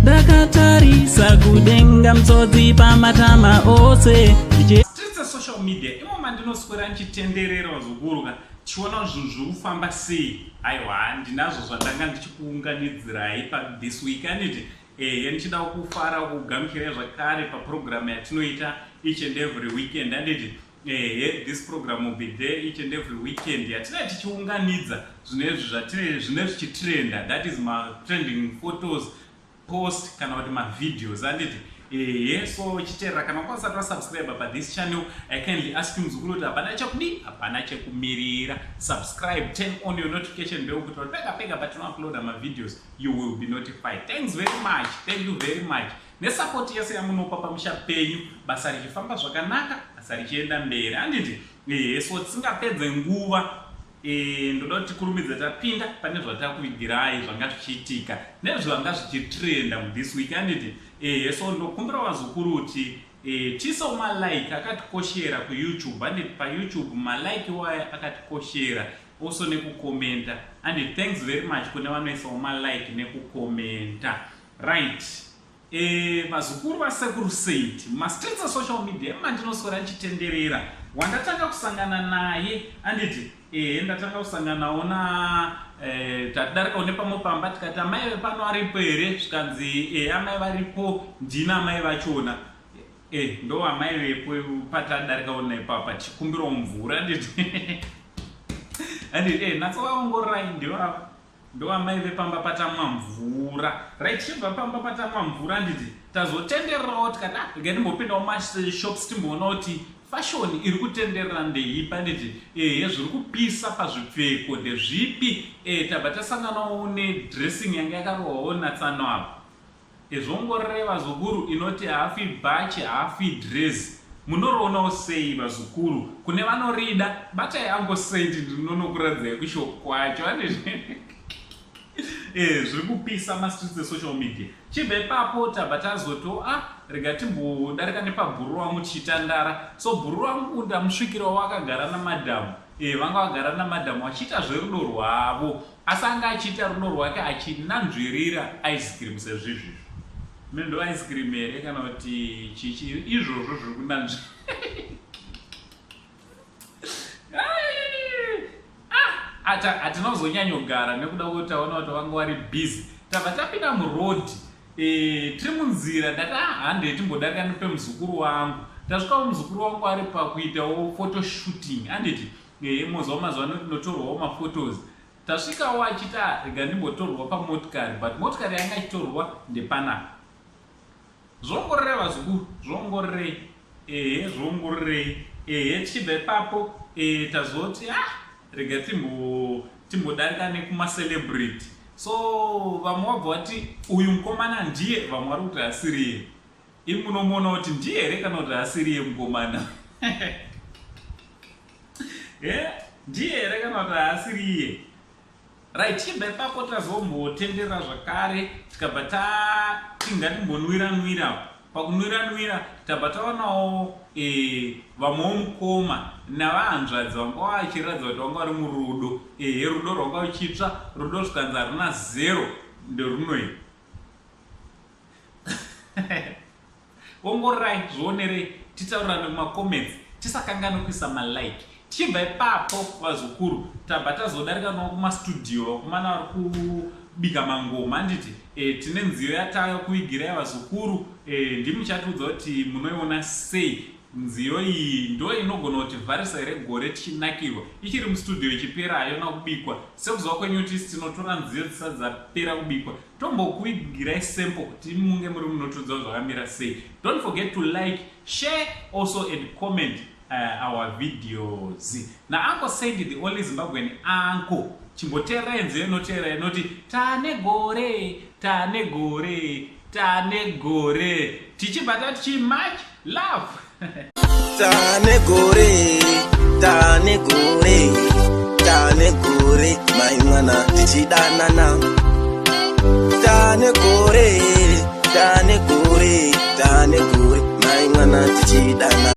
Dakatarisa kudenga mtsotsi pamatama ose. Tiri social media imo mandinoswera nchitenderera zvukuruka chiona zvinhu zviri kufamba sei. Aiwa ndinazvo zvandanga ndichikuunganidzirai pa this week anditi ndichida kufara kugamuchira zvakare paprogram yatinoita each and every weekend anditi this program will be there each and every weekend yatina tichiunganidza zvinezvi zvichitrenda, that is my trending photos, post kana kuti ma videos anditi so chitera kana kwasati wasubscribe pa this channel, I kindly ask you mzukuru kuti hapana chakudi hapana chekumirira, subscribe, turn on your notification bell kuti pega patino upload ma videos you will be notified. Thanks very much, thank you very much nesupport yese yamunopa pamusha penyu, basa richifamba zvakanaka, basa richienda mberi anditi so tisingapedze nguva ndoda kuti kurumidza tapinda pane zvatakuvigirai zvanga zvichiitika nezvanga zvichitrenda this week anditi so ndokumbira vazukuru kuti tiisewo malike akatikoshera kuYouTube anditi pa YouTube malike waya akatikoshera also nekukomenta and thanks very much kune vanoisawo malike nekukomenta right. Vazukuru vasekuru saiti mastreets social media mandinoswera nchitenderera wandatanga kusangana naye anditi ndatanga kusangana nawo na tadarika nepamwe pamba tikati amai vepano varipo here zvikanzi amai varipo ndina amai vachona ndo amai vepo patadarika ona ipapa tichikumbirawo mvura anditi anditi natsovaongororai ndo amai vepamba patamwa mvura right. Chibva pamba patamwa mvura nditi tazotendererawo tikati ngatimbopindawo mashops timboona kuti fashion iri kutenderera ndeipa nditi zviri kupisa pazvipfeko ndezvipi tabva tasanganawo nedressing yanga yakarohwawo natsano apa zvongorere vazukuru inoti hafi bhachi hafi dress munoroonawo sei vazukuru? Kune vanorida batai angosendi ndinonokuradzai kushoko kwacho anditi zviri kupisa mastreets esocial media. Chibva ipapo tabva tazoto rega timbodarika nepabhuru wangu tichitandara. So bhuru wangu ndamusvikirawo akagara namadhamu vanga vagara namadhamu vachiita zverudo rwavo, asi anga achiita rudo rwake achinanzvirira ice cream sezvizvi mendo ice cream here kana kuti chichi izvozvo zviri kunanzvira hatinozonyanyogara nekuda kuti taona kuti vanga vari busy. Tabva tapinda muroad tiri munzira ndati hande timbodarika nepemuzukuru wangu, tasvikawo muzukuru wangu ari pakuitawo photoshooting anditi mozawo mazuva ano tinotorwawo maphotos. Tasvikawo achiti rega ndimbotorwa pamotikari, but motikari yanga ichitorwa ndepanapa. Zvongorere vazukuru, zvongorere zvongorere tichibva ipapo tazoti rega timbodarika nekumacelebrity. So vamwe vabva vati uyu mukomana ndiye, vamwe vari kuti hasiriye. Imi munomuona kuti ndiye here kana kuti hasiriye mukomana ndiye here kana kuti hasiriye right. Tichibva ipapo tazombotenderera zvakare tikabva tingatimbonwira pakunwira tabva taonawo vamwewo mukoma navahanzvadzi vanga vachiratidza kuti vanga vari murudo rudo rwanga ruchitsva, rudo zvikanzi haruna zero nderunoi ongororai zvionerei titaurira nemumacomments tisakangana kuisa malike. Tichibva ipapo vazukuru tabva tazodarika nawo kumastudio vakomana vari kubika mangoma anditi tine nziyo yatayo kuigirai vazukuru ndimuchatiudza kuti munoiona sei. Nziyo iyi ndo inogona kuti vharisa regore tichinakirwa ichiri mustudio ichipera hayona kubikwa. Sekuziva kwenyu kuti tinotora nziyo dzisati dzapera kubikwa tombokuigirai sample kuti munge muri munotodzwa zvakamira sei. Don't forget to like, share also and comment our videos. Na Uncle Sandy, the only Zimbabwean uncle, chimboteera nziyo inoteera inoti tane gore tichibata tichi much love tane gore mai mwana tichidanana tane gore mai mwana tichidana.